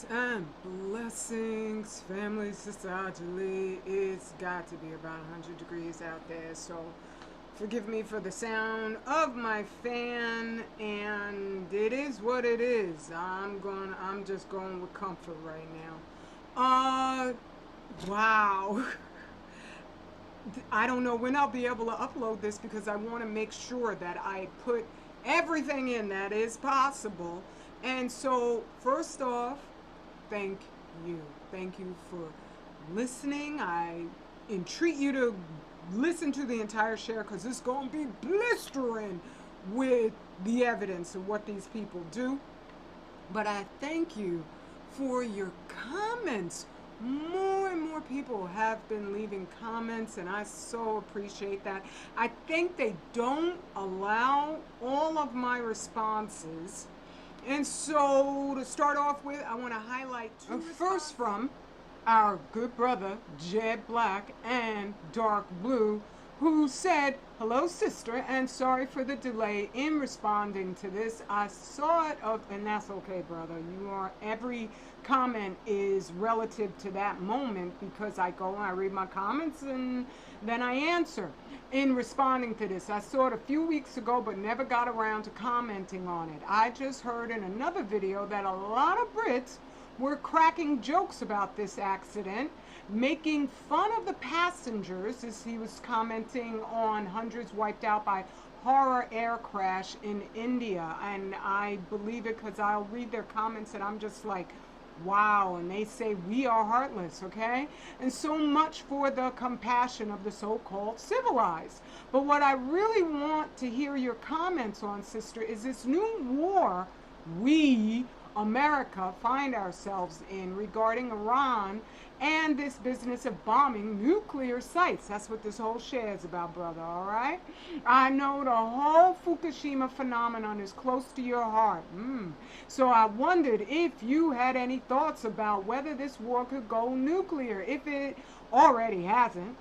and blessings, family, Sister Ajali. It's got to be about 100 degrees out there, so forgive me for the sound of my fan, and it is what it is. I'm just going with comfort right now. Wow. I don't know when I'll be able to upload this because I want to make sure that I put everything in that is possible. And so, first off, thank you. Thank you for listening. I entreat you to listen to the entire share because it's going to be blistering with the evidence of what these people do. But I thank you for your comments. More and more people have been leaving comments, and I so appreciate that. I think they don't allow all of my responses. And so, to start off with, I want to highlight two. First, from our good brother, Jed Black and Dark Blue, who said, "Hello, sister, and sorry for the delay in responding to this. I saw it up," and that's okay, brother. Every comment is relative to that moment because I go and I read my comments and then I answer. In responding to this, I saw it a few weeks ago but never got around to commenting on it. I just heard in another video that a lot of Brits were cracking jokes about this accident, making fun of the passengers as he was commenting on hundreds wiped out by horror air crash in India. And I believe it because I'll read their comments and I'm just like, wow. And they say we are heartless, okay? And so much for the compassion of the so-called civilized. But what I really want to hear your comments on, sister, is this new war we America find ourselves in regarding Iran and this business of bombing nuclear sites. That's what this whole share is about, brother, all right? I know the whole Fukushima phenomenon is close to your heart. So I wondered if you had any thoughts about whether this war could go nuclear, if it already hasn't.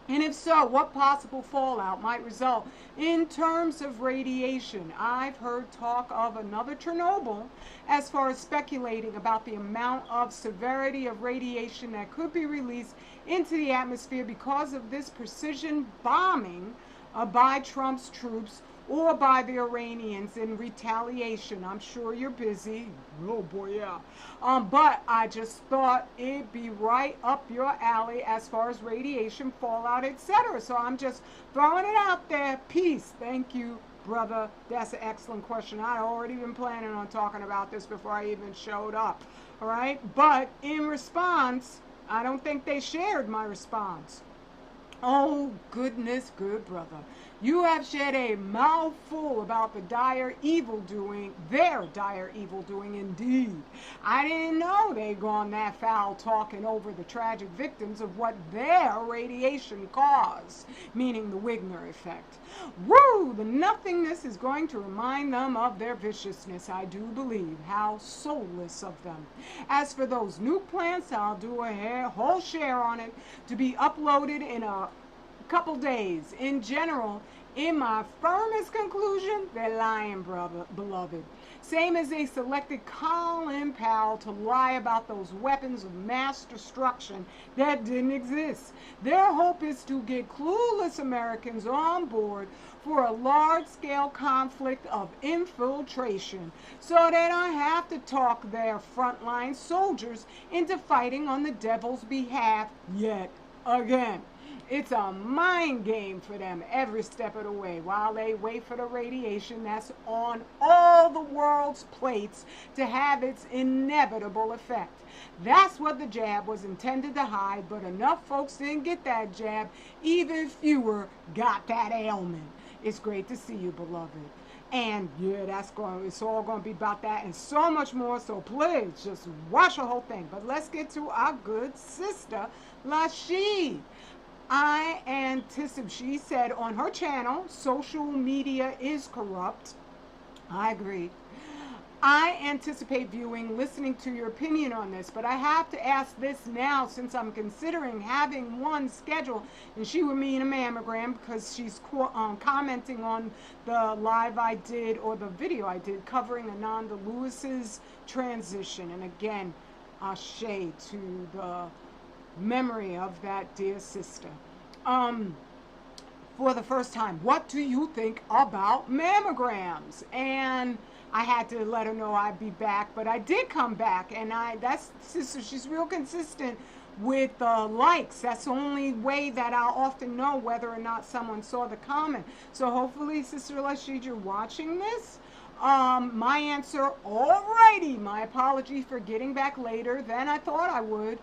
And if so, what possible fallout might result in terms of radiation? I've heard talk of another Chernobyl as far as speculating about the amount of severity of radiation that could be released into the atmosphere because of this precision bombing by Trump's troops or by the Iranians in retaliation. I'm sure you're busy. Oh boy, yeah. But I just thought it'd be right up your alley as far as radiation, fallout, etc. So I'm just throwing it out there. Peace. Thank you, brother. That's an excellent question. I'd already been planning on talking about this before I even showed up. All right? But in response, I don't think they shared my response. Oh, goodness, good brother. You have shed a mouthful about the dire evildoing, their dire evildoing indeed. I didn't know they'd gone that foul talking over the tragic victims of what their radiation caused, meaning the Wigner effect. Woo! The nothingness is going to remind them of their viciousness, I do believe. How soulless of them. As for those nuke plants, I'll do a whole share on it to be uploaded in a couple days. In general, in my firmest conclusion, they're lying, brother, beloved. Same as they selected Colin Powell to lie about those weapons of mass destruction that didn't exist. Their hope is to get clueless Americans on board for a large-scale conflict of infiltration so they don't have to talk their frontline soldiers into fighting on the devil's behalf yet again. It's a mind game for them every step of the way while they wait for the radiation that's on all the world's plates to have its inevitable effect. That's what the jab was intended to hide, but enough folks didn't get that jab. Even fewer got that ailment. It's great to see you, beloved. And yeah, it's all going to be about that and so much more. So please just watch the whole thing. But let's get to our good sister, Lashid. She said on her channel, social media is corrupt. I agree. I anticipate viewing, listening to your opinion on this, but I have to ask this now since I'm considering having one scheduled, and she would mean a mammogram because she's commenting on the live I did or the video I did covering Ananda Lewis's transition. And again, Ashe to the memory of that dear sister. For the first time, what do you think about mammograms? And I had to let her know I'd be back, but I did come back, and that's sister. She's real consistent with likes. That's the only way that I'll often know whether or not someone saw the comment. So hopefully, Sister Rashid, you're watching this. My answer, alrighty. My apology for getting back later than I thought I would.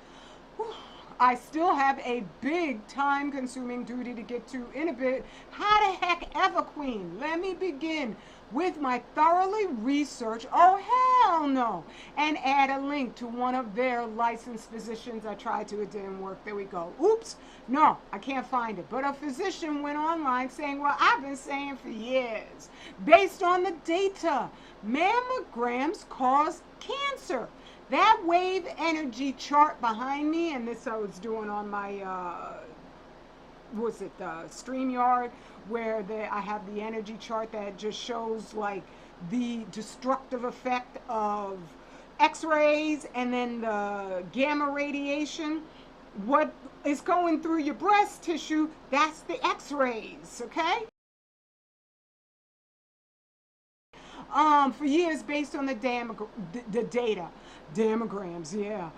I still have a big time-consuming duty to get to in a bit. How the heck ever, Queen? Let me begin with my thoroughly researched, oh hell no, and add a link to one of their licensed physicians. I tried to, it didn't work. There we go. Oops. No, I can't find it. But a physician went online saying, well, I've been saying for years, based on the data, mammograms cause cancer. That wave energy chart behind me, and this I was doing on my, StreamYard, where I have the energy chart that just shows like the destructive effect of X-rays and then the gamma radiation. What is going through your breast tissue, that's the X-rays, okay? For years based on the data. Mammograms, yeah.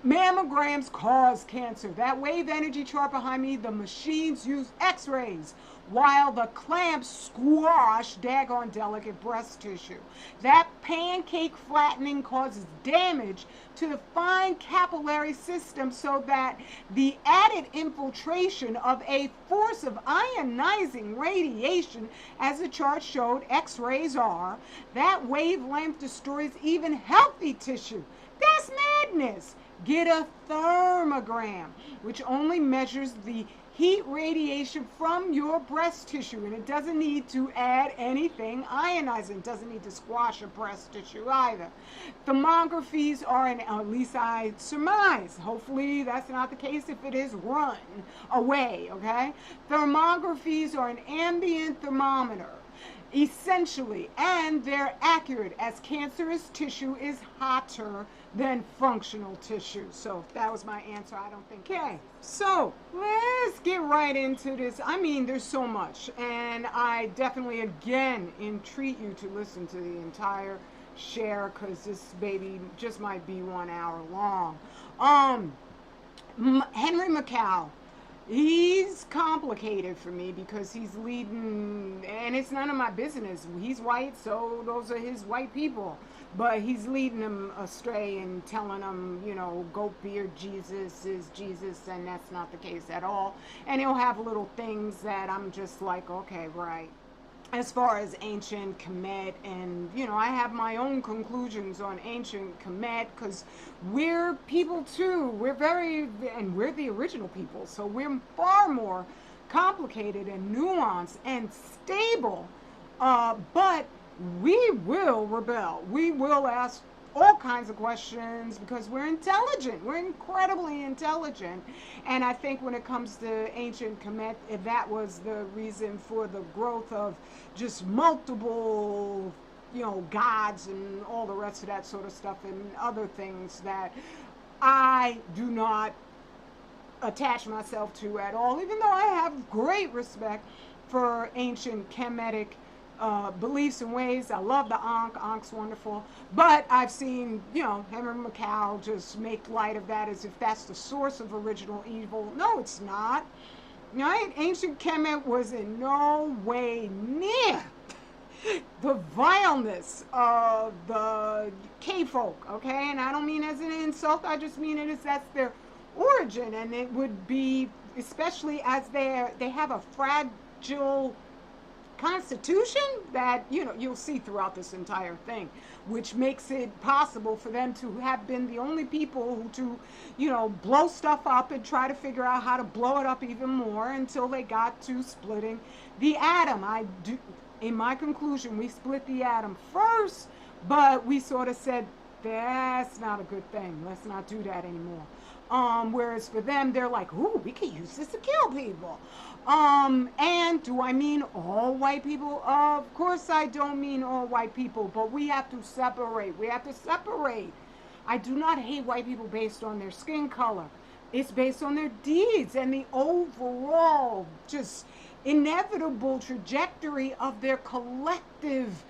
Mammograms cause cancer. That wave energy chart behind me, the machines use X-rays, while the clamps squash daggone delicate breast tissue. That pancake flattening causes damage to the fine capillary system, so that the added infiltration of a force of ionizing radiation, as the chart showed X-rays are, that wavelength destroys even healthy tissue. That's madness. Get a thermogram, which only measures the heat radiation from your breast tissue, and it doesn't need to add anything ionizing. It doesn't need to squash your breast tissue either. Thermographies are, at least I surmise, hopefully that's not the case. If it is, run away, okay? Thermographies are an ambient thermometer, essentially, and they're accurate, as cancerous tissue is hotter than functional tissue. So that was my answer. I don't think. Okay, so let's get right into this. I mean, there's so much, and I definitely again entreat you to listen to the entire share, because this baby just might be 1 hour long. Henry McCall. He's complicated for me because he's leading, and it's none of my business. He's white, so those are his white people. But he's leading them astray and telling them, goat beard Jesus is Jesus, and that's not the case at all. And he'll have little things that I'm just like, okay, right. As far as ancient Kemet, and I have my own conclusions on ancient Kemet, because we're people too. We're the original people, so we're far more complicated and nuanced and stable. But we will rebel. We will ask all kinds of questions because we're intelligent. We're incredibly intelligent. And I think when it comes to ancient Kemet, that was the reason for the growth of just multiple, gods and all the rest of that sort of stuff, and other things that I do not attach myself to at all, even though I have great respect for ancient Kemetic beliefs and ways. I love the Ankh. Ankh's wonderful. But I've seen, Henry McCall just make light of that as if that's the source of original evil. No, it's not. Ancient Kemet was in no way near the vileness of the K-folk, okay? And I don't mean as an insult. I just mean it as that's their origin. And it would be, especially as they have a fragile constitution that you'll see throughout this entire thing, which makes it possible for them to have been the only people who to blow stuff up and try to figure out how to blow it up even more until they got to splitting the atom. In my conclusion, we split the atom first, but we sort of said that's not a good thing. Let's not do that anymore. Whereas for them, they're like, ooh, we can use this to kill people. And do I mean all white people? Of course I don't mean all white people, but we have to separate. We have to separate I do not hate white people based on their skin color. It's based on their deeds and the overall just inevitable trajectory of their collective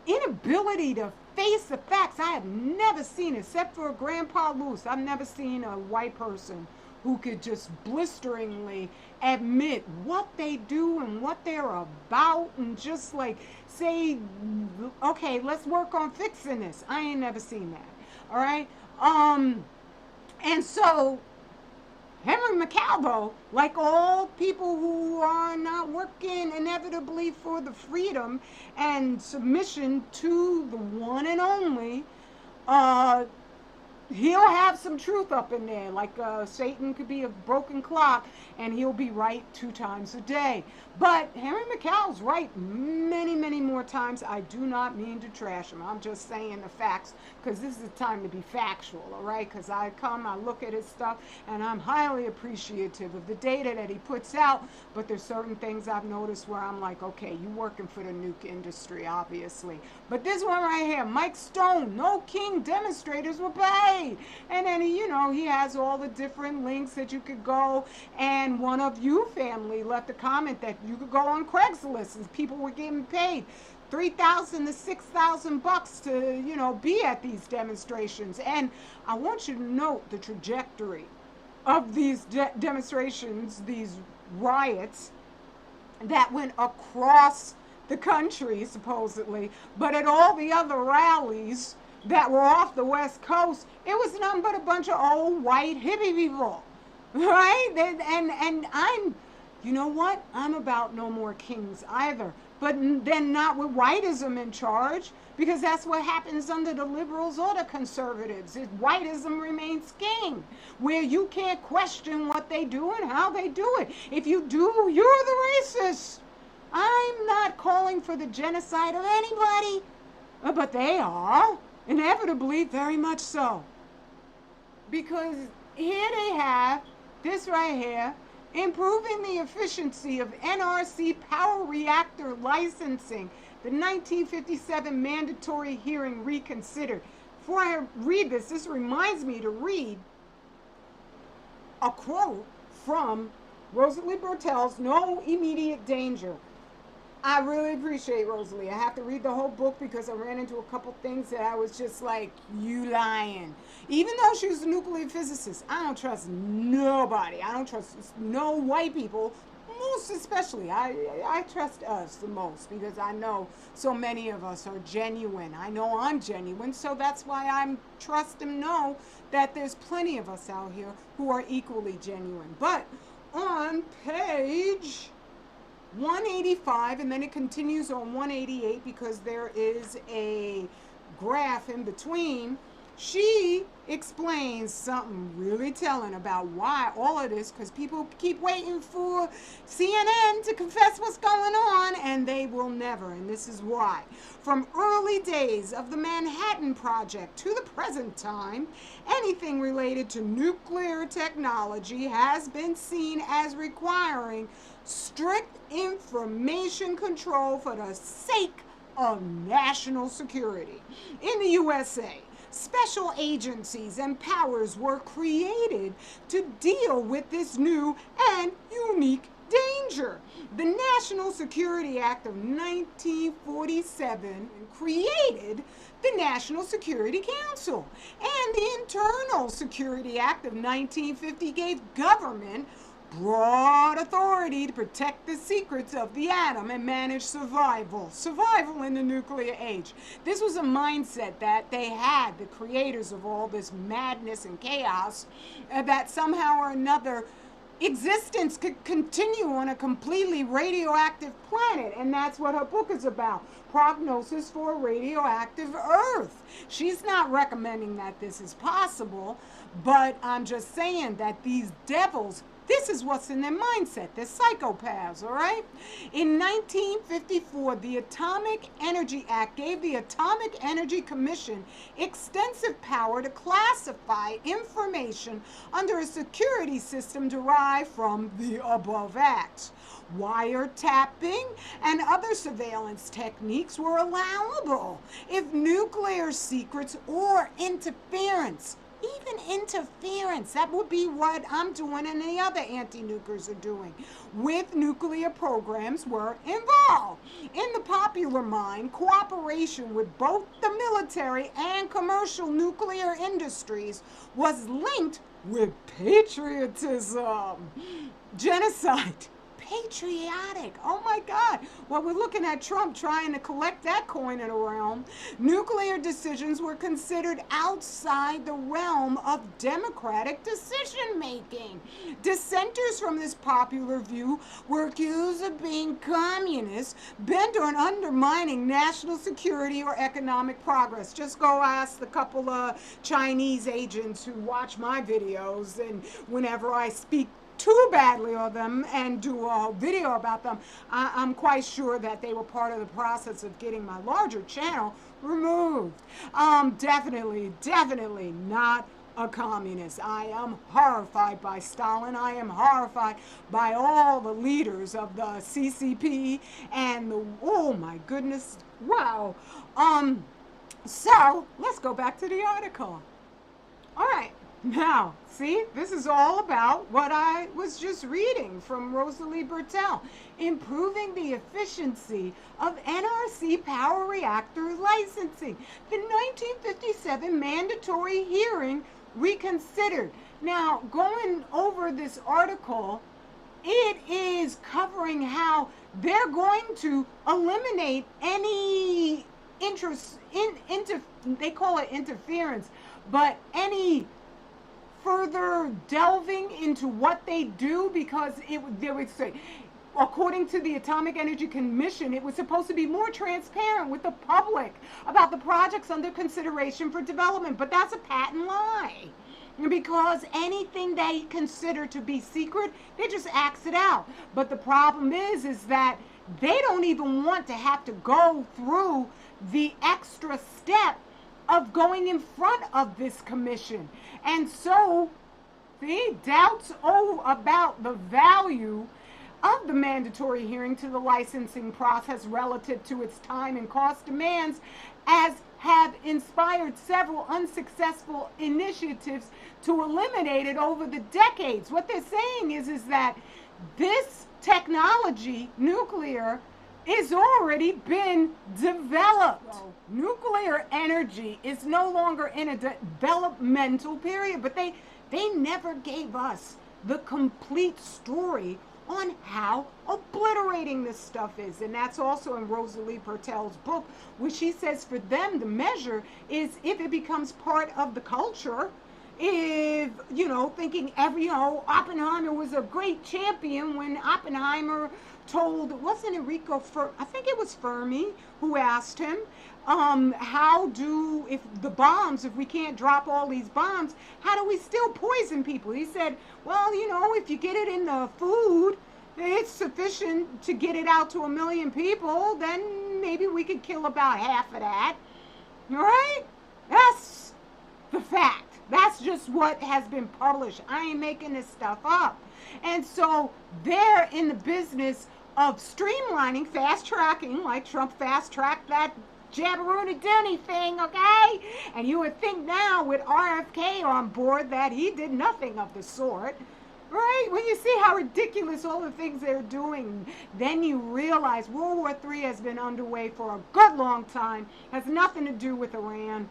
inability to face the facts. I have never seen, except for Grandpa Luce, I've never seen a white person who could just blisteringly admit what they do and what they're about and just like say, okay, let's work on fixing this. I ain't never seen that. All right. And so Henry McCalvo, like all people who are not working inevitably for the freedom and submission to the one and only, he'll have some truth up in there. Like Satan could be a broken clock and he'll be right 2 times a day. But Henry McCall's right many, many more times. I do not mean to trash him. I'm just saying the facts because this is the time to be factual, all right? Because I look at his stuff, and I'm highly appreciative of the data that he puts out. But there's certain things I've noticed where I'm like, okay, you working for the nuke industry, obviously. But this one right here, Mike Stone, no king demonstrators were paid. And then, he has all the different links that you could go. And one of you family left a comment that you could go on Craigslist and people were getting paid $3,000 to $6,000 to, be at these demonstrations. And I want you to note the trajectory of these demonstrations, these riots that went across the country, supposedly, but at all the other rallies that were off the West Coast, it was nothing but a bunch of old white hippie people, right? And I'm, you know what? I'm about no more kings either, but then not with whiteism in charge, because that's what happens under the liberals or the conservatives. Whiteism remains king, where you can't question what they do and how they do it. If you do, you're the racist. I'm not calling for the genocide of anybody, but they are, inevitably, very much so. Because here they have, this right here, improving the efficiency of NRC power reactor licensing, the 1957 mandatory hearing reconsidered. Before I read this reminds me to read a quote from Rosalie Bertell's No Immediate Danger. I really appreciate Rosalie. I have to read the whole book because I ran into a couple things that I was just like, you lying. Even though she was a nuclear physicist, I don't trust nobody. I don't trust no white people, most especially. I trust us the most because I know so many of us are genuine. I know I'm genuine, so that's why I trust and know that there's plenty of us out here who are equally genuine. But on page 185, and then it continues on 188 because there is a graph in between, she explains something really telling about why all of this, because people keep waiting for CNN to confess what's going on, and they will never, and this is why. From early days of the Manhattan Project to the present time, anything related to nuclear technology has been seen as requiring strict information control for the sake of national security. In the USA, special agencies and powers were created to deal with this new and unique danger. The National Security Act of 1947 created the National Security Council, and the Internal Security Act of 1950 gave government broad authority to protect the secrets of the atom and manage survival in the nuclear age. This was a mindset that they had, the creators of all this madness and chaos, that somehow or another existence could continue on a completely radioactive planet. And that's what her book is about, Prognosis for a Radioactive Earth. She's not recommending that this is possible, but I'm just saying that these devils This is what's in their mindset. They're psychopaths, all right? In 1954, the Atomic Energy Act gave the Atomic Energy Commission extensive power to classify information under a security system derived from the above acts. Wiretapping and other surveillance techniques were allowable if nuclear secrets or interference, even interference, that would be what I'm doing and the other anti-nukers are doing, with nuclear programs were involved. In the popular mind, cooperation with both the military and commercial nuclear industries was linked with patriotism. Genocide. Patriotic. Oh my God. Well, we're looking at Trump trying to collect that coin in a realm. Nuclear decisions were considered outside the realm of democratic decision making. Dissenters from this popular view were accused of being communists, bent on undermining national security or economic progress. Just go ask the couple of Chinese agents who watch my videos, and whenever I speak too badly of them and do a video about them, I'm quite sure that they were part of the process of getting my larger channel removed. Definitely not a communist. I am horrified by Stalin. I am horrified by all the leaders of the CCP and the, oh my goodness, wow. So let's go back to the article. All right. Now, see, this is all about what I was just reading from Rosalie Bertell, improving the efficiency of NRC power reactor licensing. The 1957 mandatory hearing reconsidered. Now, going over this article, it is covering how they're going to eliminate any they call it interference, but any further delving into what they do, because they would say, according to the Atomic Energy Commission, it was supposed to be more transparent with the public about the projects under consideration for development, but that's a patent lie. Because anything they consider to be secret, they just axe it out. But the problem is that they don't even want to have to go through the extra step of going in front of this commission. And so, see, doubts about the value of the mandatory hearing to the licensing process relative to its time and cost demands, as have inspired several unsuccessful initiatives to eliminate it over the decades. What they're saying is that this technology, nuclear, is already been developed. So, nuclear energy is no longer in a developmental period, but they never gave us the complete story on how obliterating this stuff is. And that's also in Rosalie Bertell's book, where she says for them the measure is if it becomes part of the culture. If, thinking Oppenheimer was a great champion when Oppenheimer told, wasn't Enrico, I think it was Fermi who asked him, if we can't drop all these bombs, how do we still poison people? He said, well, if you get it in the food, it's sufficient to get it out to 1 million people, then maybe we could kill about half of that. All right? That's the fact. That's just what has been published. I ain't making this stuff up. And so they're in the business of streamlining, fast-tracking, like Trump fast-tracked that Jabberoonie thing, okay? And you would think now with RFK on board that he did nothing of the sort, right? When you see how ridiculous all the things they're doing, then you realize World War III has been underway for a good long time, has nothing to do with Iran.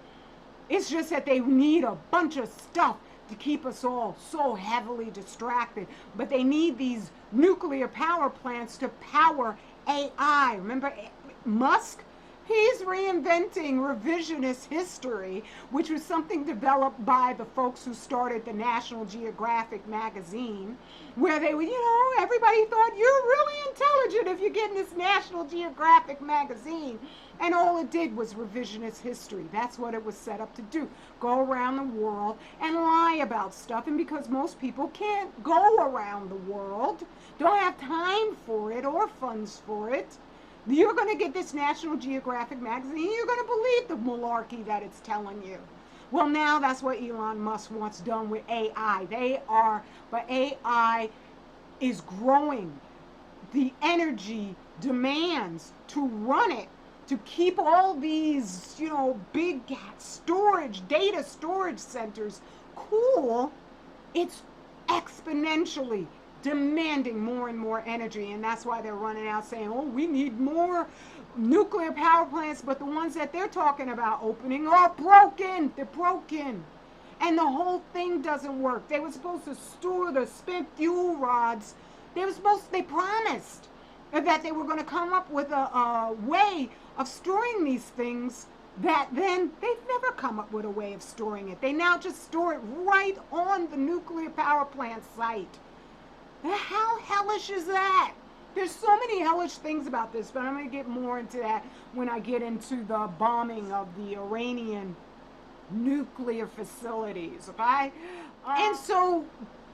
It's just that they need a bunch of stuff to keep us all so heavily distracted. But they need these nuclear power plants to power AI. Remember, Musk He's reinventing revisionist history, which was something developed by the folks who started the National Geographic magazine, where they were, everybody thought you're really intelligent if you get in this National Geographic magazine. And all it did was revisionist history. That's what it was set up to do. Go around the world and lie about stuff. And because most people can't go around the world, don't have time for it or funds for it, you're going to get this National Geographic magazine. You're going to believe the malarkey that it's telling you. Well, now that's what Elon Musk wants done with AI. But AI is growing. The energy demands to run it, to keep all these, big data storage centers cool. It's exponentially demanding more and more energy, and that's why they're running out saying, oh, we need more nuclear power plants, but the ones that they're talking about opening are broken. They're broken. And the whole thing doesn't work. They were supposed to store the spent fuel rods. They promised that they were going to come up with a way of storing these things, that then they've never come up with a way of storing it. They now just store it right on the nuclear power plant site. How hellish is that? There's so many hellish things about this, but I'm going to get more into that when I get into the bombing of the Iranian nuclear facilities, okay? And so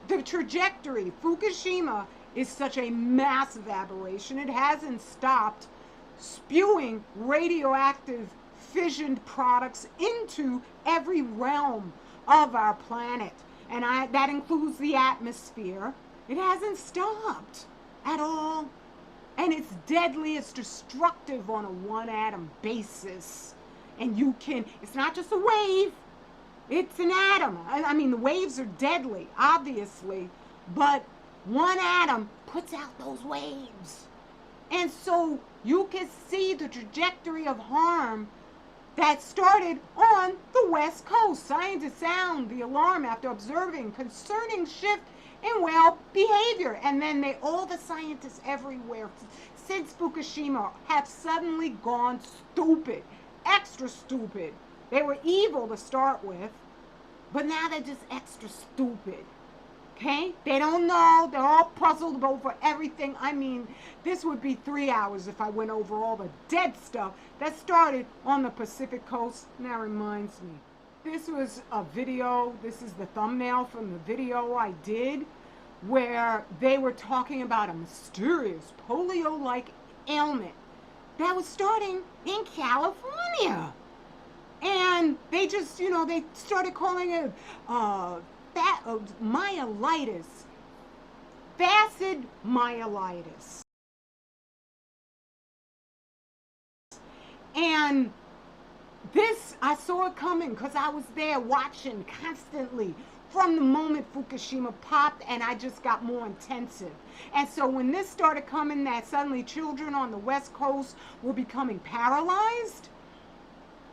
the trajectory, Fukushima is such a massive aberration. It hasn't stopped spewing radioactive fissioned products into every realm of our planet. And that includes the atmosphere. It hasn't stopped at all. And it's deadly, it's destructive on a one atom basis. And it's not just a wave, it's an atom. I mean, the waves are deadly, obviously, but one atom puts out those waves. And so you can see the trajectory of harm that started on the West Coast. Scientists sound the alarm after observing concerning shift in whale behavior. And then all the scientists everywhere since Fukushima have suddenly gone stupid, extra stupid. They were evil to start with, but now they're just extra stupid. Okay? They don't know. They're all puzzled over everything. I mean, this would be 3 hours if I went over all the dead stuff that started on the Pacific coast. And that reminds me, this was a video. This is the thumbnail from the video I did where they were talking about a mysterious polio-like ailment that was starting in California. And they just, they started calling it myelitis, facet myelitis. And this, I saw it coming because I was there watching constantly from the moment Fukushima popped, and I just got more intensive. And so when this started coming, that suddenly children on the West Coast were becoming paralyzed,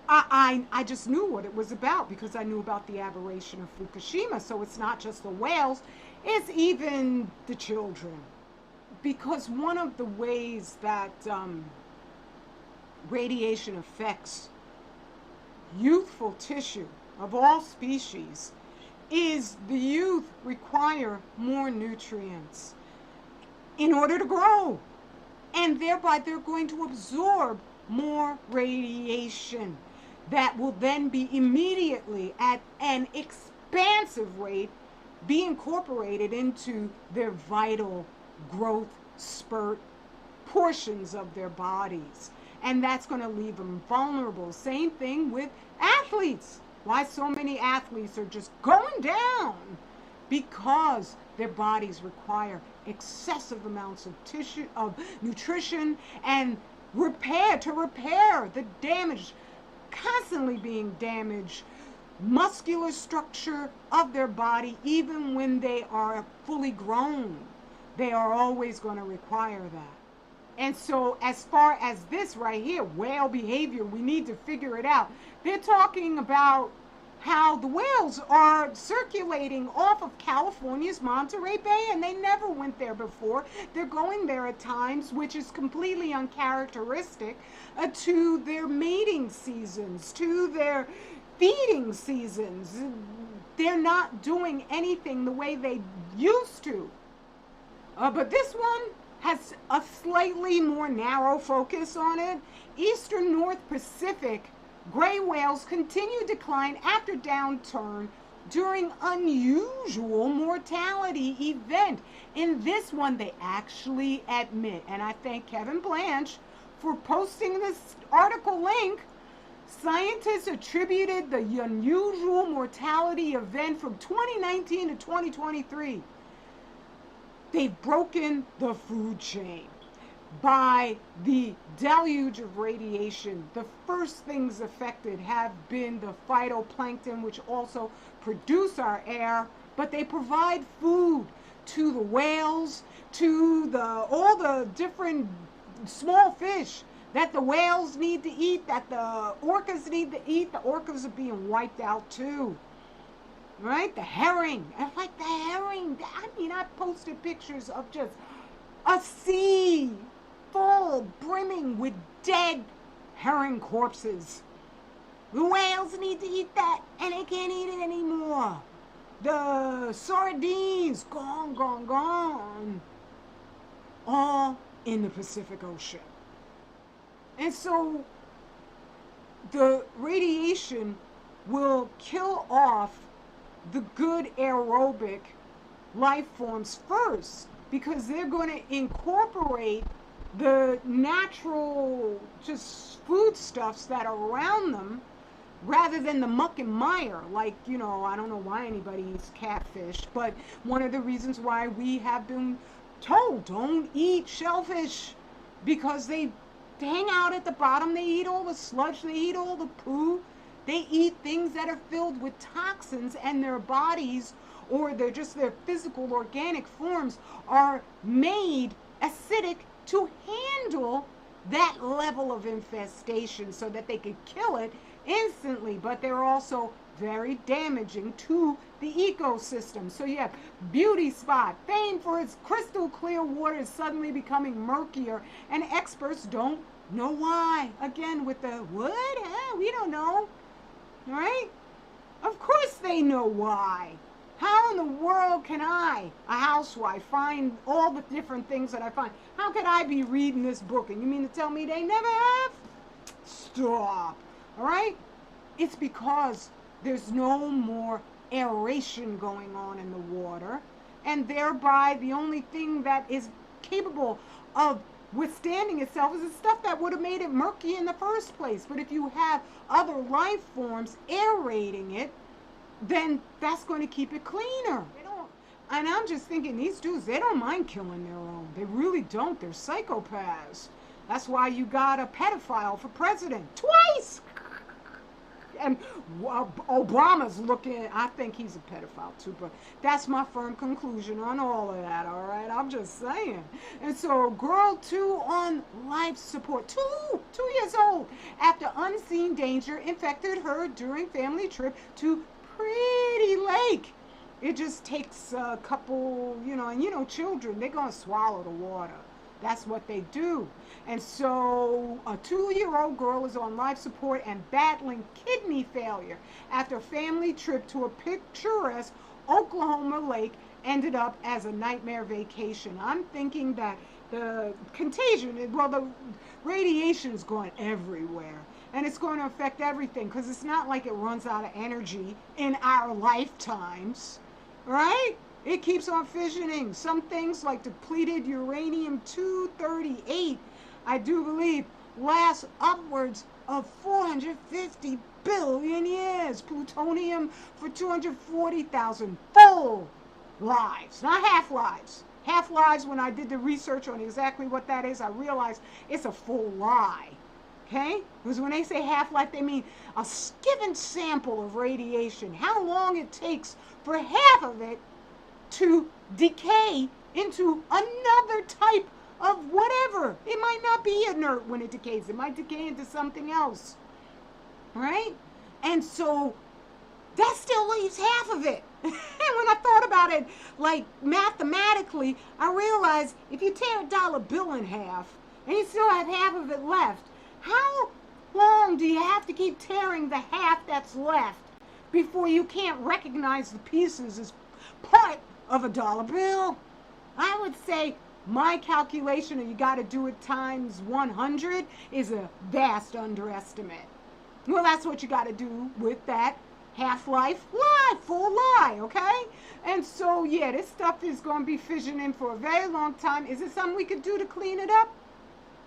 I just knew what it was about because I knew about the aberration of Fukushima. So it's not just the whales, it's even the children. Because one of the ways that radiation affects youthful tissue of all species is the youth require more nutrients in order to grow. And thereby they're going to absorb more radiation that will then be immediately at an expansive rate be incorporated into their vital growth spurt portions of their bodies. And that's going to leave them vulnerable. Same thing with athletes. Why so many athletes are just going down? Because their bodies require excessive amounts of tissue, of nutrition, and to repair the damage, constantly being damaged muscular structure of their body. Even when they are fully grown, they are always going to require that. And so as far as this right here, whale behavior, we need to figure it out. They're talking about how the whales are circulating off of California's Monterey Bay, and they never went there before. They're going there at times, which is completely uncharacteristic to their mating seasons, to their feeding seasons. They're not doing anything the way they used to. But this one has a slightly more narrow focus on it. Eastern North Pacific gray whales continue decline after downturn during unusual mortality event. In this one, they actually admit, and I thank Kevin Blanche for posting this article link, scientists attributed the unusual mortality event from 2019 to 2023. They've broken the food chain by the deluge of radiation. The first things affected have been the phytoplankton, which also produce our air, but they provide food to the whales, to all the different small fish that the whales need to eat, that the orcas need to eat. The orcas are being wiped out too. Right? The herring. I like the herring. I mean, I posted pictures of just a sea full, brimming with dead herring corpses. The whales need to eat that, and they can't eat it anymore. The sardines, gone, gone, gone. All in the Pacific Ocean. And so the radiation will kill off the good aerobic life forms first, because they're going to incorporate the natural just foodstuffs that are around them rather than the muck and mire. Like, I don't know why anybody eats catfish, but one of the reasons why we have been told don't eat shellfish, because they hang out at the bottom, they eat all the sludge, they eat all the poo. They eat things that are filled with toxins, and their bodies, or their physical organic forms, are made acidic to handle that level of infestation so that they could kill it instantly. But they're also very damaging to the ecosystem. So you have Beauty Spot, famed for its crystal clear water, is suddenly becoming murkier, and experts don't know why. Again, with the what? We don't know. Right? Of course they know why. How in the world can I, a housewife, find all the different things that I find? How could I be reading this book? And you mean to tell me they never have? Stop. All right? It's because there's no more aeration going on in the water, and thereby the only thing that is capable of withstanding itself is the stuff that would have made it murky in the first place. But if you have other life forms aerating it, then that's going to keep it cleaner. And I'm just thinking, these dudes, they don't mind killing their own. They really don't. They're psychopaths. That's why you got a pedophile for president twice. And Obama's looking, I think he's a pedophile too, but that's my firm conclusion on all of that, all right? I'm just saying. And so girl 2 on life support, 2 years old, after unseen danger infected her during family trip to Pretty Lake. It just takes a couple, and children, they're going to swallow the water. That's what they do. And so a 2-year-old girl is on life support and battling kidney failure after a family trip to a picturesque Oklahoma lake ended up as a nightmare vacation. I'm thinking that the contagion, the radiation is going everywhere. And it's going to affect everything, because it's not like it runs out of energy in our lifetimes, right? It keeps on fissioning. Some things like depleted uranium-238, I do believe, last upwards of 450 billion years. Plutonium for 240,000 full lives, not half-lives. Half-lives, when I did the research on exactly what that is, I realized it's a full lie. Okay? Because when they say half-life, they mean a given sample of radiation, how long it takes for half of it to decay into another type of whatever. It might not be inert when it decays. It might decay into something else. Right? And so that still leaves half of it. And when I thought about it, like mathematically, I realized if you tear a dollar bill in half and you still have half of it left, how long do you have to keep tearing the half that's left before you can't recognize the pieces as part of a dollar bill? I would say my calculation of you got to do it times 100 is a vast underestimate. Well, that's what you got to do with that half-life lie, full lie, okay? And so, yeah, this stuff is going to be fissioning for a very long time. Is it something we could do to clean it up?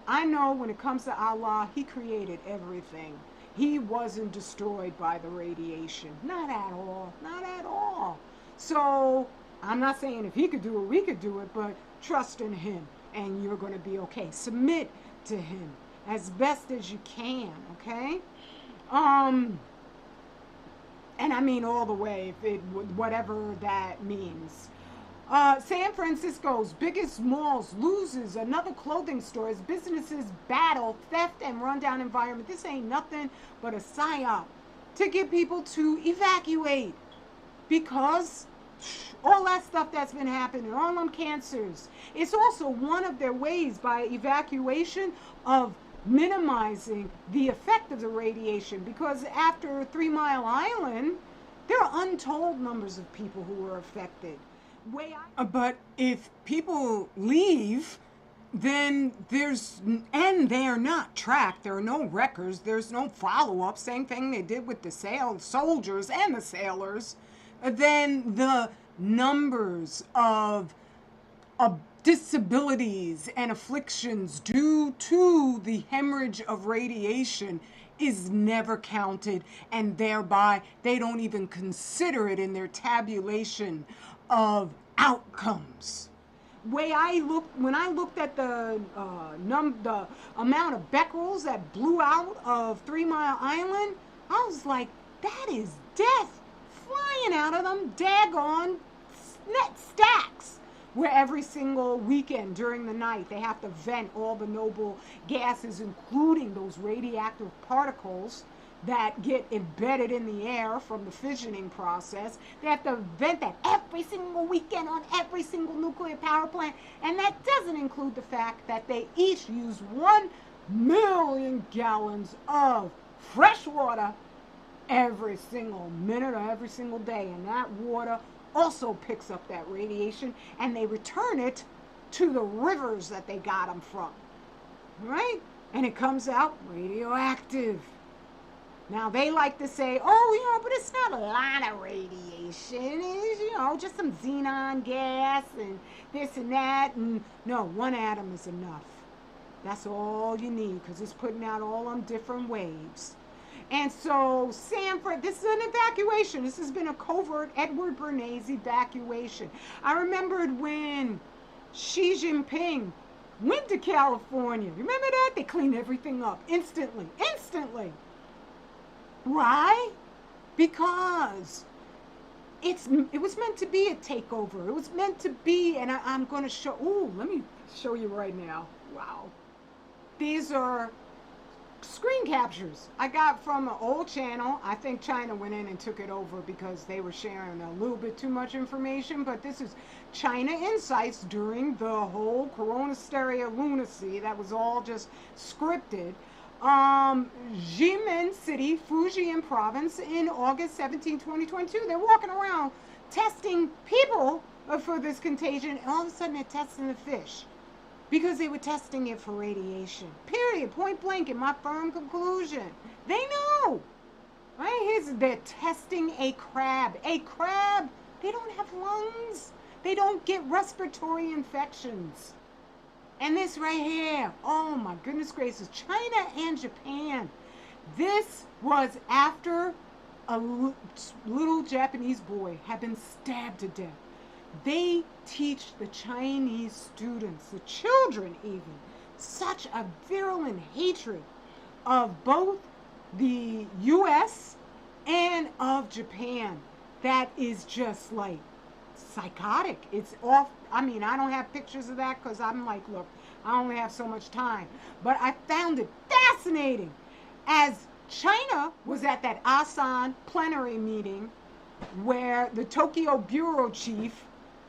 I know when it comes to Allah, He created everything. He wasn't destroyed by the radiation. Not at all. Not at all. So, I'm not saying if He could do it, we could do it, but trust in Him and you're going to be okay. Submit to Him as best as you can, okay? And I mean all the way, whatever that means. San Francisco's biggest malls loses another clothing store as businesses battle theft and rundown environment. This ain't nothing but a psyop to get people to evacuate because all that stuff that's been happening, all them cancers. It's also one of their ways by evacuation of minimizing the effect of the radiation, because after 3 Mile Island, there are untold numbers of people who were affected. But if people leave, then and they're not tracked, there are no records, there's no follow-up, same thing they did with the soldiers and the sailors, then the numbers of disabilities and afflictions due to the hemorrhage of radiation is never counted, and thereby they don't even consider it in their tabulation of outcomes. When I looked at the amount of becquerels that blew out of 3 Mile Island, I was like, that is death flying out of them daggone net stacks, where every single weekend during the night they have to vent all the noble gases, including those radioactive particles that get embedded in the air from the fissioning process. They have to vent that every single weekend on every single nuclear power plant. And that doesn't include the fact that they each use 1 million gallons of fresh water every single minute or every single day. And that water also picks up that radiation, and they return it to the rivers that they got them from, right? And it comes out radioactive. Now, they like to say, oh, but it's not a lot of radiation. It's, just some xenon gas and this and that. And no, 1 atom is enough. That's all you need, because it's putting out all them different waves. And so Sanford, this is an evacuation. This has been a covert Edward Bernays evacuation. I remembered when Xi Jinping went to California. Remember that? They cleaned everything up instantly. Instantly. Why? Because it was meant to be a takeover. It was meant to be, and I'm going to show, let me show you right now. Wow. These are screen captures I got from an old channel. I think China went in and took it over because they were sharing a little bit too much information, but this is China Insights during the whole coronasteria lunacy that was all just scripted. Jimin City, Fujian province in August 17, 2022. They're walking around testing people for this contagion, and all of a sudden they're testing the fish. Because they were testing it for radiation. Period. Point blank, in my firm conclusion. They know. Right? They're testing a crab. A crab, they don't have lungs. They don't get respiratory infections. And this right here, oh my goodness gracious, China and Japan. This was after a little Japanese boy had been stabbed to death. They teach the Chinese students, the children even, such a virulent hatred of both the U.S. and of Japan that is just like psychotic. It's off. I mean, I don't have pictures of that because I'm like, look, I only have so much time. But I found it fascinating as China was at that Asan plenary meeting where the Tokyo bureau chief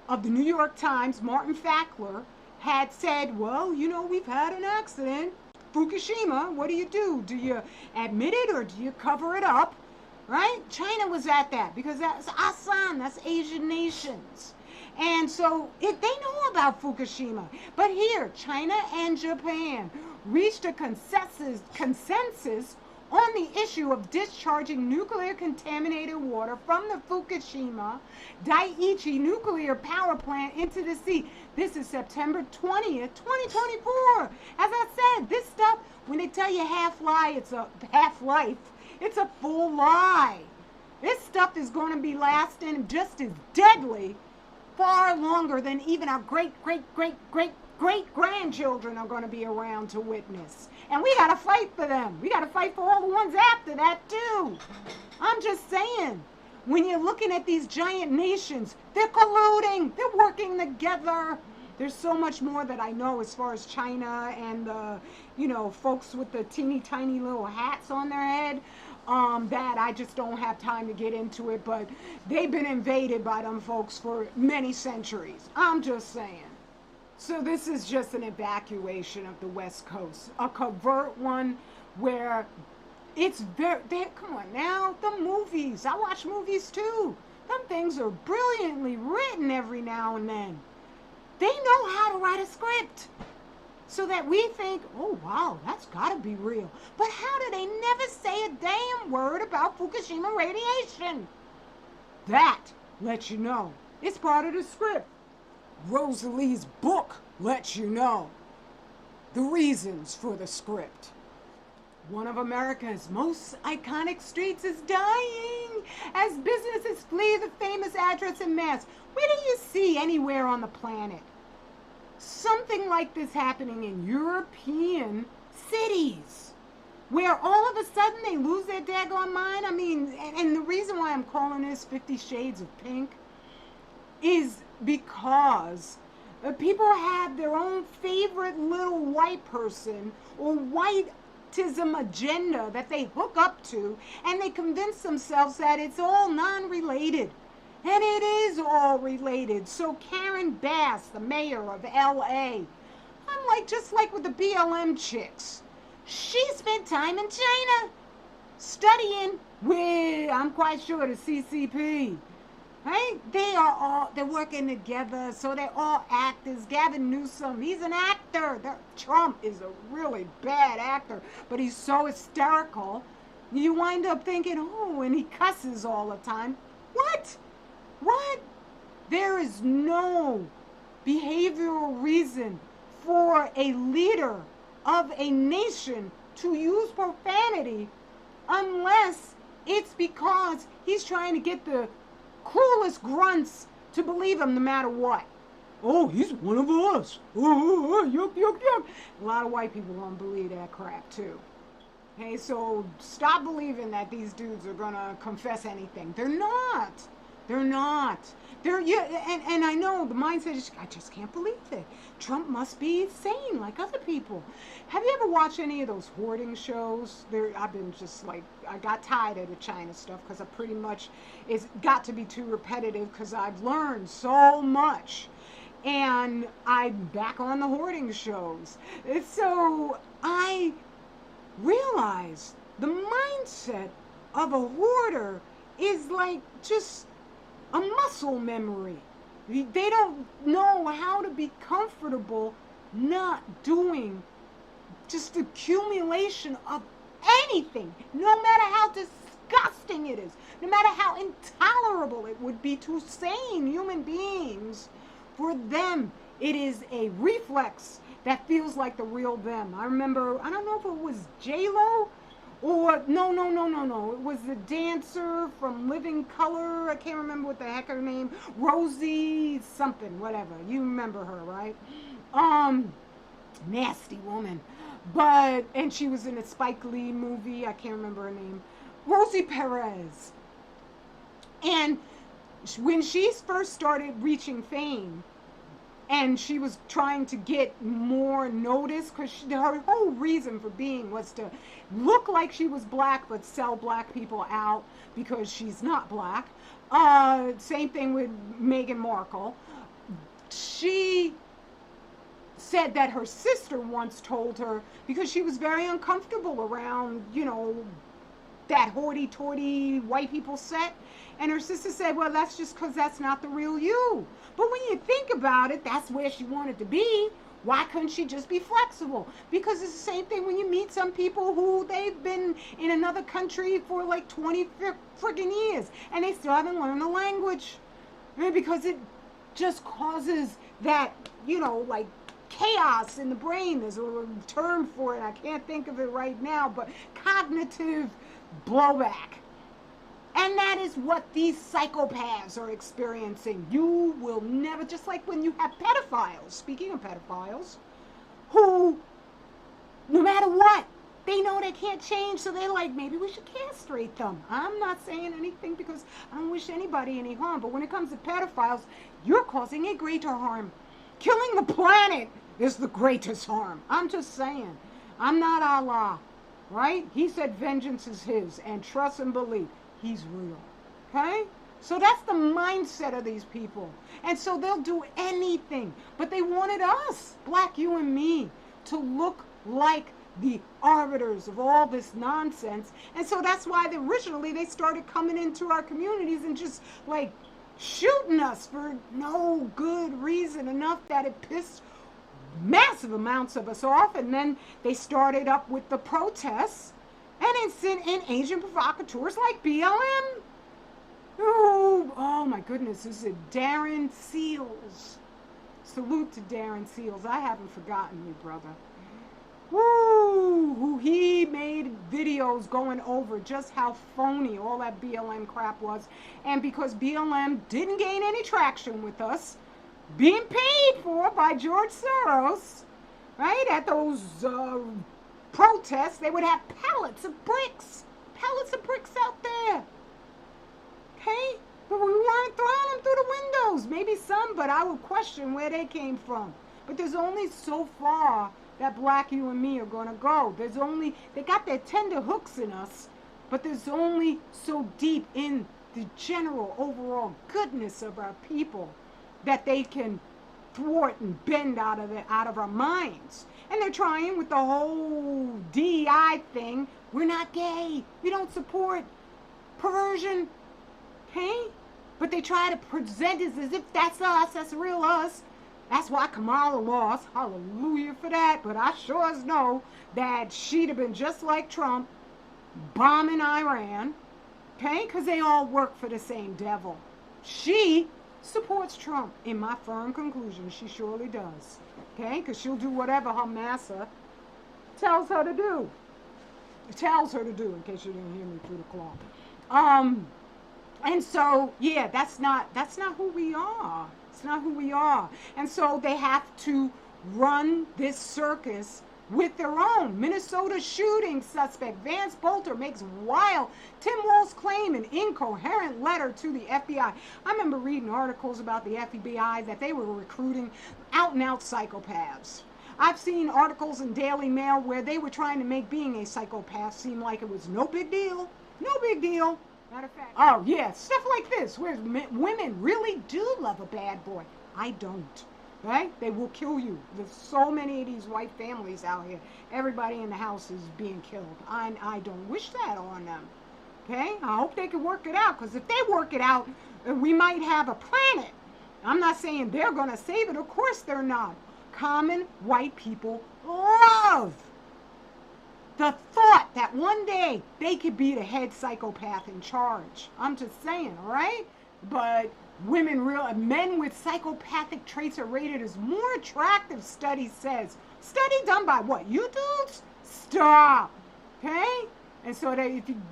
of the New York Times, Martin Fackler, had said, well, you know, we've had an accident. Fukushima, what do? Do you admit it or do you cover it up? Right? China was at that because that's ASEAN, that's Asian nations. And so they know about Fukushima. But here, China and Japan reached a consensus on the issue of discharging nuclear contaminated water from the Fukushima Daiichi nuclear power plant into the sea. This is September 20th, 2024. As I said, this stuff, when they tell you half-lie, it's a half-life. It's a full lie. This stuff is going to be lasting just as deadly, far longer than even our great-great-great-great-great-grandchildren are going to be around to witness. And we got to fight for them. We got to fight for all the ones after that, too. I'm just saying, when you're looking at these giant nations, they're colluding. They're working together. There's so much more that I know as far as China and the, folks with the teeny tiny little hats on their head. That I just don't have time to get into it, but they've been invaded by them folks for many centuries. I'm just saying. So this is just an evacuation of the West Coast, a covert one where it's come on now, the movies, I watch movies too. Them things are brilliantly written every now and then. They know how to write a script. So that we think, oh wow, that's gotta be real. But how do they never say a damn word about Fukushima radiation? That lets you know. It's part of the script. Rosalie's book lets you know the reasons for the script. One of America's most iconic streets is dying as businesses flee the famous address en masse. Where do you see anywhere on the planet something like this happening in European cities, where all of a sudden they lose their daggone mind? I mean, and the reason why I'm calling this 50 Shades of Pink is because people have their own favorite little white person or whiteism agenda that they hook up to, and they convince themselves that it's all non-related. And it is all related. So Karen Bass, the mayor of LA, just like with the BLM chicks, she spent time in China studying with, I'm quite sure, the CCP. Right? They're working together, so they're all actors. Gavin Newsom, he's an actor. Trump is a really bad actor, but he's so hysterical. You wind up thinking, oh, and he cusses all the time. What? There is no behavioral reason for a leader of a nation to use profanity unless it's because he's trying to get the coolest grunts to believe him no matter what. Oh, he's one of us. Oh, yuck, yuck, yuck. A lot of white people don't believe that crap too. Okay, so stop believing that these dudes are gonna confess anything. They're not. And I know the mindset is, I just can't believe it. Trump must be sane like other people. Have you ever watched any of those hoarding shows? I've been just like, I got tired of the China stuff because I pretty much, it's got to be too repetitive because I've learned so much. And I'm back on the hoarding shows. So I realized the mindset of a hoarder is like just a muscle memory. They don't know how to be comfortable not doing just accumulation of anything, no matter how disgusting it is, no matter how intolerable it would be to sane human beings. For them, it is a reflex that feels like the real them. I remember, I don't know if it was J-Lo, or, no. It was the dancer from Living Color. I can't remember what the heck her name. Rosie something, whatever. You remember her, right? Nasty woman. And she was in a Spike Lee movie. I can't remember her name. Rosie Perez. And when she first started reaching fame, and she was trying to get more notice because her whole reason for being was to look like she was black but sell black people out because she's not black. Same thing with Meghan Markle. She said that her sister once told her, because she was very uncomfortable around, you know, that hoity-toity white people set, and her sister said, well, that's just because that's not the real you. But when you think about it, that's where she wanted to be. Why couldn't she just be flexible? Because it's the same thing when you meet some people who they've been in another country for like 20 friggin' years and they still haven't learned the language. Because it just causes that, you know, like chaos in the brain. There's a term for it. I can't think of it right now, but cognitive blowback. And that is what these psychopaths are experiencing. You will never, just like when you have pedophiles, speaking of pedophiles, who, no matter what, they know they can't change, so they're like, maybe we should castrate them. I'm not saying anything because I don't wish anybody any harm, but when it comes to pedophiles, you're causing a greater harm. Killing the planet is the greatest harm. I'm just saying. I'm not Allah, right? He said vengeance is his, and trust and believe. He's real, okay? So that's the mindset of these people. And so they'll do anything. But they wanted us, black you and me, to look like the arbiters of all this nonsense. And so that's why originally they started coming into our communities and just like shooting us for no good reason enough that it pissed massive amounts of us off. And then they started up with the protests. And it's in Asian provocateurs like BLM. Oh my goodness, this is Darren Seals. Salute to Darren Seals. I haven't forgotten you, brother. Woo! Who he made videos going over just how phony all that BLM crap was. And because BLM didn't gain any traction with us, being paid for by George Soros, right, at those protests, they would have pallets of bricks out there. Okay? But we weren't throwing them through the windows. Maybe some, but I would question where they came from. But there's only so far that black you and me are going to go. They got their tender hooks in us, but there's only so deep in the general overall goodness of our people that they can thwart and bend out of our minds. And they're trying with the whole DEI thing. We're not gay. We don't support perversion. Okay? But they try to present it as if that's us. That's real us. That's why Kamala lost. Hallelujah for that. But I sure as know that she'd have been just like Trump, bombing Iran. Okay? Because they all work for the same devil. She supports Trump, in my firm conclusion. She surely does. Okay? Because she'll do whatever her massa tells her to do. Tells her to do, in case you didn't hear me through the clock. And so, yeah, that's not who we are. It's not who we are. And so they have to run this circus with their own. Minnesota shooting suspect Vance Bolter makes wild Tim Walz claim an incoherent letter to the FBI. I remember reading articles about the FBI that they were recruiting out-and-out psychopaths. I've seen articles in Daily Mail where they were trying to make being a psychopath seem like it was no big deal. No big deal. Matter of fact, oh yeah, stuff like this where women really do love a bad boy. I don't. Right? They will kill you. There's so many of these white families out here. Everybody in the house is being killed. I don't wish that on them. Okay? I hope they can work it out, because if they work it out, we might have a planet. I'm not saying they're going to save it. Of course they're not. Common white people love the thought that one day they could be the head psychopath in charge. I'm just saying, all right? But men with psychopathic traits are rated as more attractive, study says. Study done by what? You dudes? Stop. Okay? And so that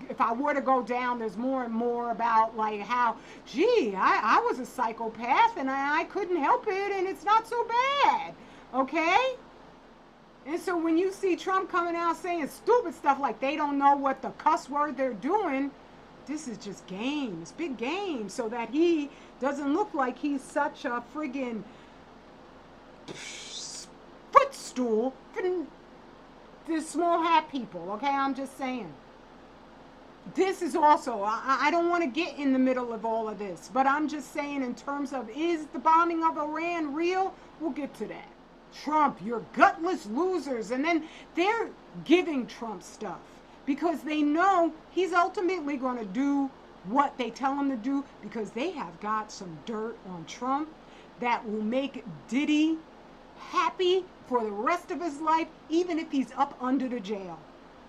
if I were to go down, there's more and more about like how, gee, I was a psychopath and I couldn't help it and it's not so bad. Okay? And so when you see Trump coming out saying stupid stuff like they don't know what the cuss word they're doing, this is just game. It's big game, so that he doesn't look like he's such a friggin' footstool for the small hat people, okay? I'm just saying. This is also, I don't want to get in the middle of all of this, but I'm just saying in terms of, is the bombing of Iran real? We'll get to that. Trump, you're gutless losers. And then they're giving Trump stuff because they know he's ultimately going to do what they tell him to do, because they have got some dirt on Trump that will make Diddy happy for the rest of his life, even if he's up under the jail.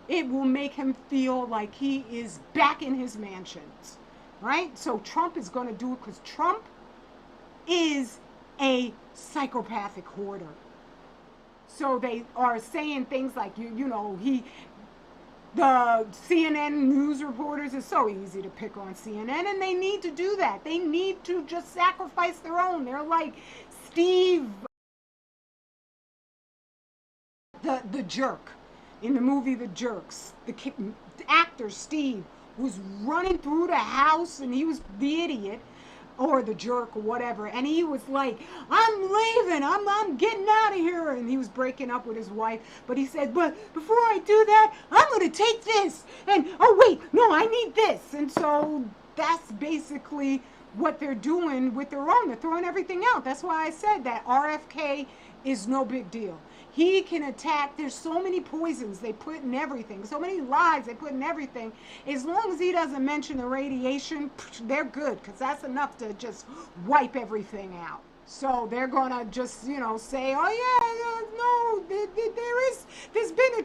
It will make him feel like he is back in his mansions, right? So Trump is going to do it because Trump is a psychopathic hoarder. So they are saying things like, the CNN news reporters, is so easy to pick on CNN, and they need to do that. They need to just sacrifice their own. They're like Steve, the jerk. In the movie The Jerks, the actor Steve was running through the house, and he was the idiot or the jerk or whatever, and he was like, I'm leaving, I'm getting out of here, and he was breaking up with his wife, but he said, but before I do that, I'm going to take this, and oh wait, no, I need this. And so that's basically what they're doing with their own. They're throwing everything out. That's why I said that RFK is no big deal. He can attack. There's so many poisons they put in everything, so many lies they put in everything. As long as he doesn't mention the radiation, they're good, because that's enough to just wipe everything out. So they're gonna just, say, oh yeah, no, there's been a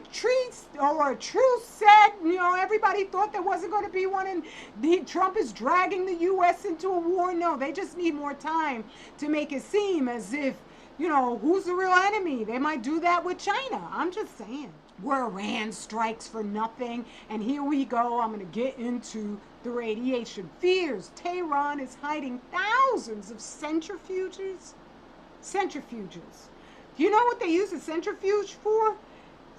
truce set. Everybody thought there wasn't going to be one, and Trump is dragging the U.S. into a war. No, they just need more time to make it seem as if, who's the real enemy? They might do that with China. I'm just saying. Where Iran strikes for nothing. And here we go. I'm going to get into the radiation fears. Tehran is hiding thousands of centrifuges. Centrifuges. Do you know what they use a centrifuge for?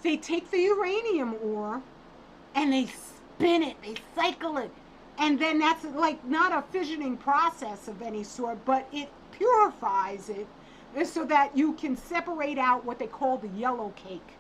They take the uranium ore and they spin it. They cycle it. And then that's like not a fissioning process of any sort, but it purifies it, so that you can separate out what they call the yellow cake.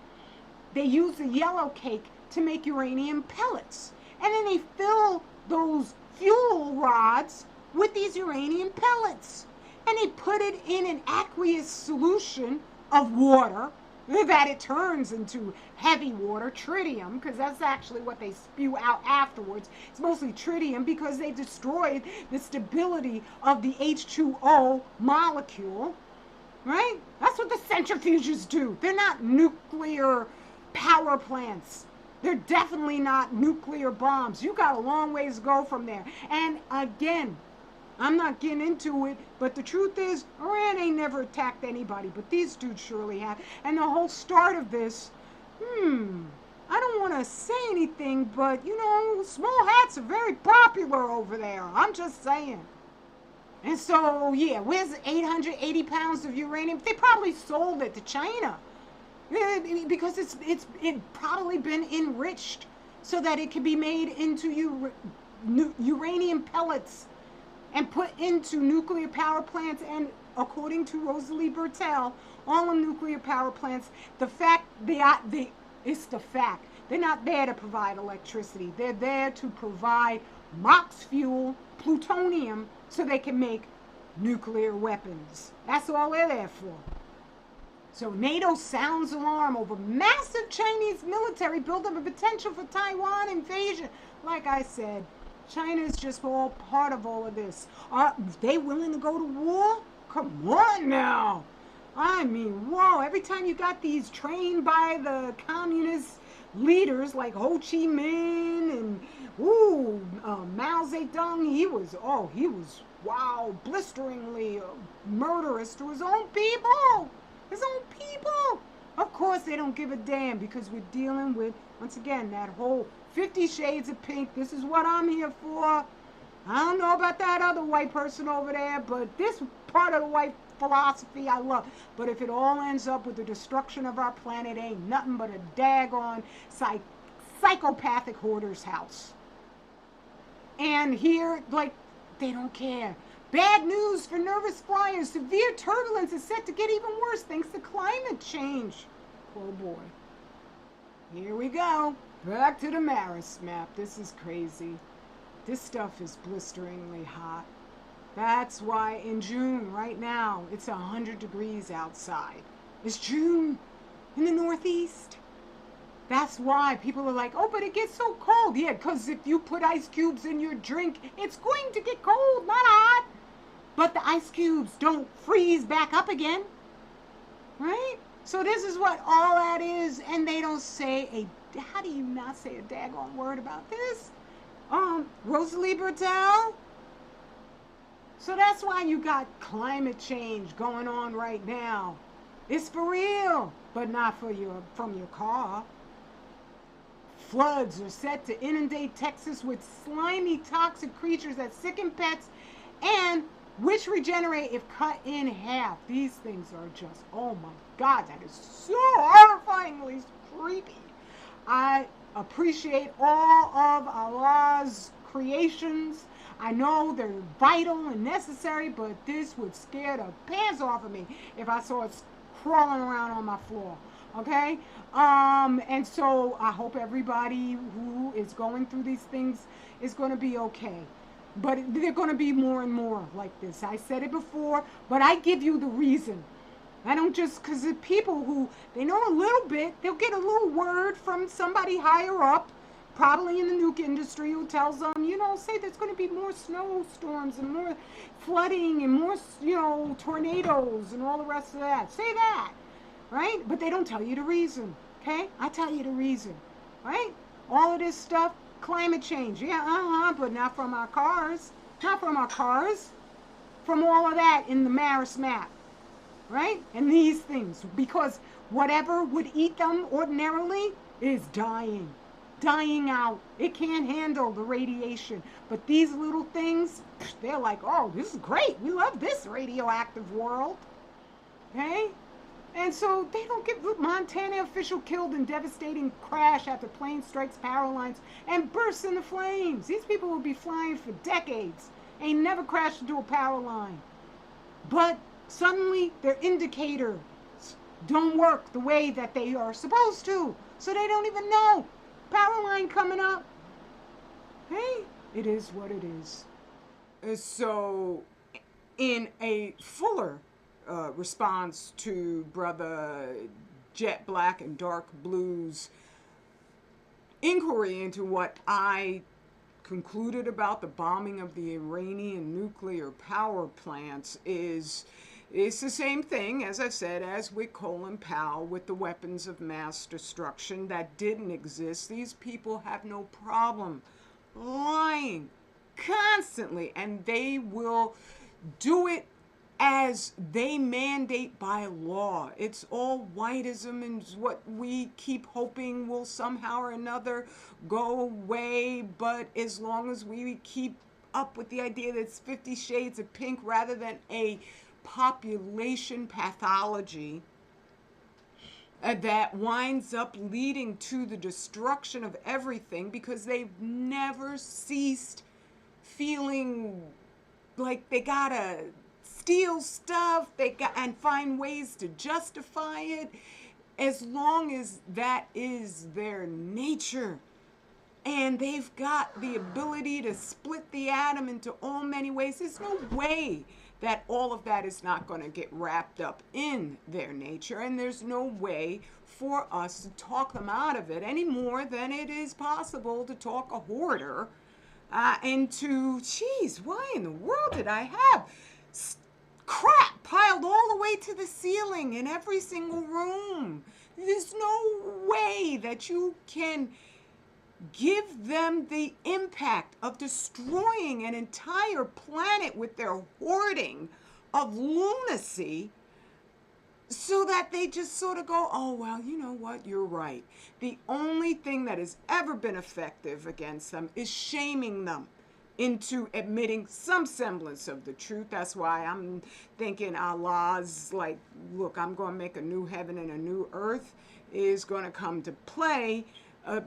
They use the yellow cake to make uranium pellets. And then they fill those fuel rods with these uranium pellets. And they put it in an aqueous solution of water that it turns into heavy water, tritium, because that's actually what they spew out afterwards. It's mostly tritium because they destroyed the stability of the H2O molecule. Right? That's what the centrifuges do. They're not nuclear power plants. They're definitely not nuclear bombs. You got a long ways to go from there. And again, I'm not getting into it, but the truth is, Iran ain't never attacked anybody, but these dudes surely have. And the whole start of this, I don't want to say anything, but, small hats are very popular over there. I'm just saying. And so, yeah, where's 880 pounds of uranium? They probably sold it to China because it's probably been enriched so that it can be made into uranium pellets and put into nuclear power plants. And according to Rosalie Bertell, all the nuclear power plants, it's the fact. They're not there to provide electricity. They're there to provide MOX fuel, plutonium, so they can make nuclear weapons. That's all they're there for. So NATO sounds alarm over massive Chinese military buildup and potential for Taiwan invasion. Like I said, China is just all part of all of this. Are they willing to go to war? Come on now. I mean, whoa, every time you got these trained by the communist leaders like Ho Chi Minh and Mao Zedong, he was blisteringly murderous to his own people. Of course they don't give a damn, because we're dealing with, once again, that whole 50 Shades of Pink. This is what I'm here for. I don't know about that other white person over there, but this part of the white philosophy I love. But if it all ends up with the destruction of our planet, ain't nothing but a daggone psychopathic hoarder's house. And here, like, they don't care. Bad news for nervous flyers. Severe turbulence is set to get even worse thanks to climate change. Oh boy. Here we go. Back to the Maris map. This is crazy. This stuff is blisteringly hot. That's why in June, right now, it's 100 degrees outside. It's June in the Northeast. That's why people are like, oh, but it gets so cold. Yeah, because if you put ice cubes in your drink, it's going to get cold, not hot. But the ice cubes don't freeze back up again. Right? So this is what all that is. And they don't say how do you not say a daggone word about this? Rosalie Bertell? So that's why you got climate change going on right now. It's for real, but not from your car. Floods are set to inundate Texas with slimy, toxic creatures that sicken pets and which regenerate if cut in half. These things are just, oh my God, that is so horrifyingly creepy. I appreciate all of Allah's creations. I know they're vital and necessary, but this would scare the pants off of me if I saw it crawling around on my floor. Okay? And so I hope everybody who is going through these things is going to be okay. But they're going to be more and more like this. I said it before, but I give you the reason. I don't just, because the people who, they know a little bit, they'll get a little word from somebody higher up, probably in the NUKE industry, who tells them, say there's going to be more snowstorms and more flooding and more, tornadoes and all the rest of that. Say that, right? But they don't tell you the reason, okay? I tell you the reason, right? All of this stuff, climate change, yeah, but not from our cars. Not from our cars. From all of that in the Maris map, right? And these things, because whatever would eat them ordinarily is dying out. It can't handle the radiation. But these little things, they're like, oh, this is great. We love this radioactive world. Okay? And so they don't get Montana official killed in devastating crash after plane strikes power lines and bursts into flames. These people will be flying for decades. Ain't never crashed into a power line. But suddenly their indicators don't work the way that they are supposed to. So they don't even know. Power line coming up. Hey, it is what it is. So in a fuller response to Brother Jet Black and Dark Blue's inquiry into what I concluded about the bombing of the Iranian nuclear power plants it's the same thing, as I've said, as with Colin Powell, with the weapons of mass destruction that didn't exist. These people have no problem lying constantly, and they will do it as they mandate by law. It's all whiteism and what we keep hoping will somehow or another go away, but as long as we keep up with the idea that it's 50 shades of pink rather than a population pathology that winds up leading to the destruction of everything, because they've never ceased feeling like they gotta steal stuff and find ways to justify it, as long as that is their nature. And they've got the ability to split the atom into all many ways. There's no way that all of that is not going to get wrapped up in their nature, and there's no way for us to talk them out of it any more than it is possible to talk a hoarder into, geez, why in the world did I have crap piled all the way to the ceiling in every single room? There's no way that you can give them the impact of destroying an entire planet with their hoarding of lunacy, so that they just sort of go, oh, well, you know what, you're right. The only thing that has ever been effective against them is shaming them into admitting some semblance of the truth. That's why I'm thinking Allah's like, look, I'm going to make a new heaven and a new earth is going to come to play.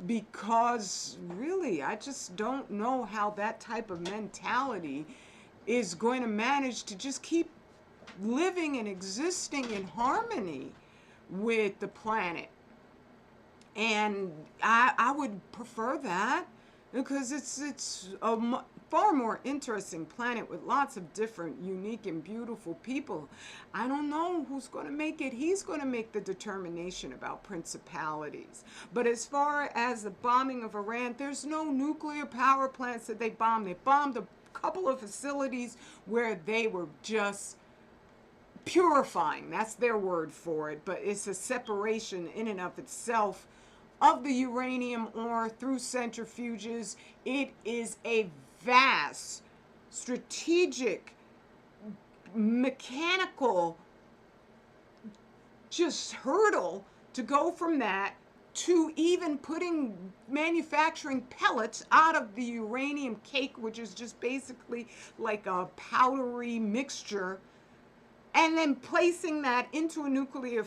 Because really, I just don't know how that type of mentality is going to manage to just keep living and existing in harmony with the planet. And I would prefer that, because it's a far more interesting planet with lots of different unique and beautiful people. I don't know who's going to make it. He's going to make the determination about principalities. But as far as the bombing of Iran, there's no nuclear power plants that they bombed. They bombed a couple of facilities where they were just purifying. That's their word for it. But it's a separation in and of itself of the uranium ore through centrifuges. It is a vast, strategic, mechanical just hurdle to go from that to even manufacturing pellets out of the uranium cake, which is just basically like a powdery mixture, and then placing that into a nuclear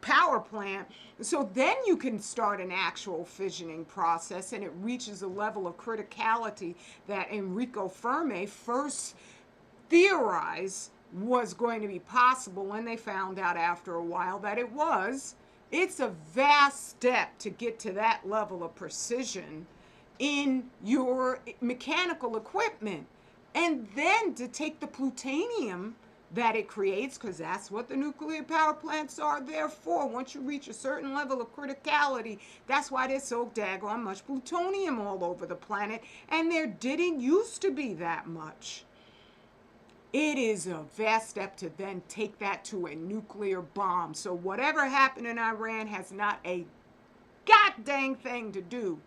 power plant. So then you can start an actual fissioning process, and it reaches a level of criticality that Enrico Fermi first theorized was going to be possible, and they found out after a while that it was. It's a vast step to get to that level of precision in your mechanical equipment, and then to take the plutonium that it creates, because that's what the nuclear power plants are there for. Once you reach a certain level of criticality, that's why there's so daggone much plutonium all over the planet, and there didn't used to be that much. It is a vast step to then take that to a nuclear bomb. So whatever happened in Iran has not a goddamn thing to do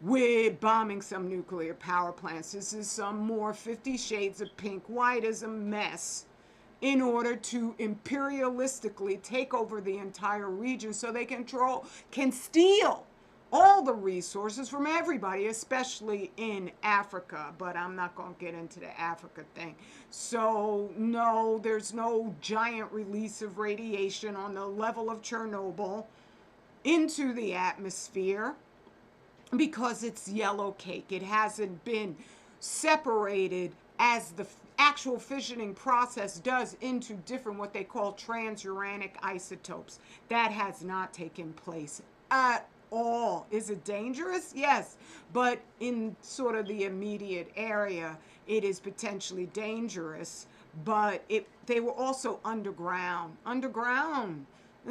with bombing some nuclear power plants. This is some more 50 Shades of Pink, whiteism mess in order to imperialistically take over the entire region so they can steal all the resources from everybody, especially in Africa. But I'm not going to get into the Africa thing. So no, there's no giant release of radiation on the level of Chernobyl into the atmosphere, because it's yellow cake. It hasn't been separated as the actual fissioning process does into different what they call transuranic isotopes. That has not taken place at all. Is it dangerous? Yes, but in sort of the immediate area, it is potentially dangerous. But they were also underground, and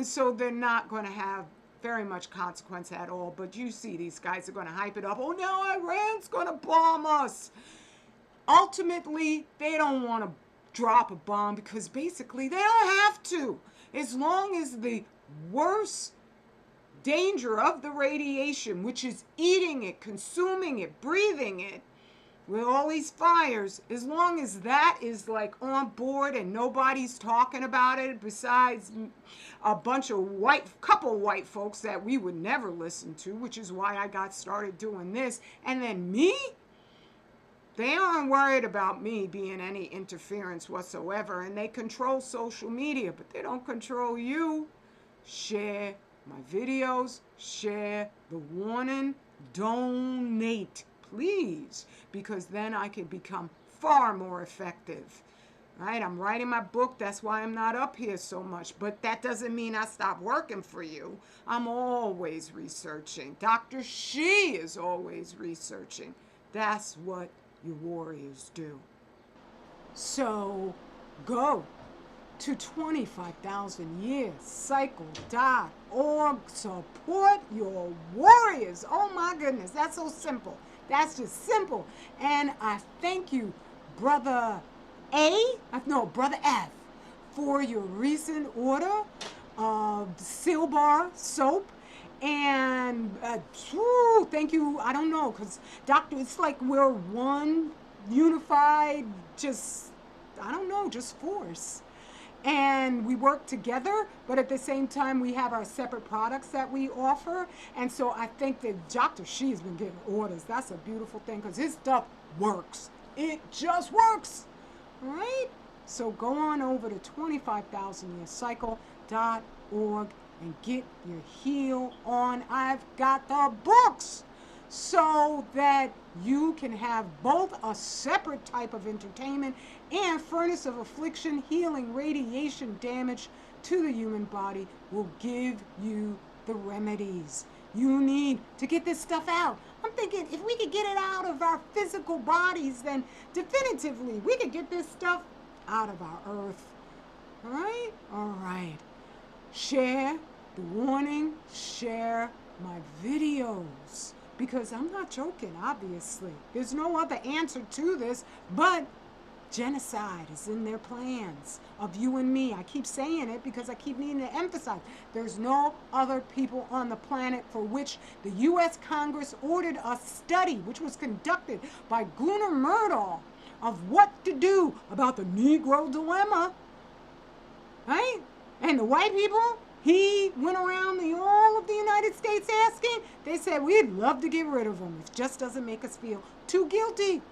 so they're not going to have very much consequence at all. But you see, these guys are going to hype it up. Oh, now Iran's going to bomb us. Ultimately, they don't want to drop a bomb, because basically they don't have to. As long as the worst danger of the radiation, which is eating it, consuming it, breathing it, with all these fires, as long as that is like on board and nobody's talking about it besides a bunch of couple white folks that we would never listen to, which is why I got started doing this. And then me, they aren't worried about me being any interference whatsoever, and they control social media, but they don't control you. Share my videos, share the warning, donate, please, because then I can become far more effective. Right? I'm writing my book. That's why I'm not up here so much. But that doesn't mean I stop working for you. I'm always researching. Dr. She is always researching. That's what you warriors do. So go to 25,000yearcycle.org. Support your warriors. Oh my goodness, that's so simple. That's just simple. And I thank you, Brother F, for your recent order of Seal Bar soap. And thank you. I don't know, because Doctor, it's like we're one unified, just force. And we work together, but at the same time, we have our separate products that we offer. And so I think that Dr. She's been giving orders. That's a beautiful thing, because his stuff works. It just works, right? So go on over to 25,000yearcycle.org and get your heal on. I've got the books. so that you can have both a separate type of entertainment and furnace of affliction, healing, radiation damage to the human body will give you the remedies you need to get this stuff out. I'm thinking if we could get it out of our physical bodies, then definitively we could get this stuff out of our earth. All right? All right. Share the warning, share my videos, because I'm not joking, obviously. There's no other answer to this, but genocide is in their plans of you and me. I keep saying it because I keep needing to emphasize. There's no other people on the planet for which the U.S. Congress ordered a study, which was conducted by Gunnar Myrdal, of what to do about the Negro dilemma. Right? And the white people, he went around all of the United States asking. They said, we'd love to get rid of them. It just doesn't make us feel too guilty.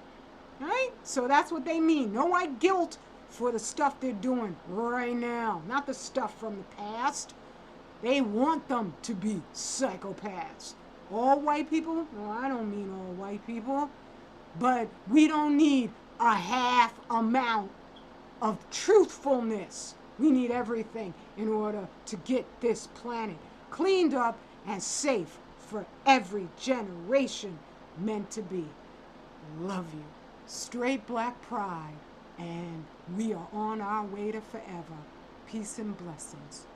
Right? So that's what they mean. No white guilt for the stuff they're doing right now. Not the stuff from the past. They want them to be psychopaths. All white people? No, I don't mean all white people. But we don't need a half amount of truthfulness. We need everything in order to get this planet cleaned up and safe for every generation meant to be. Love you. Straight black pride, and we are on our way to forever. Peace and blessings.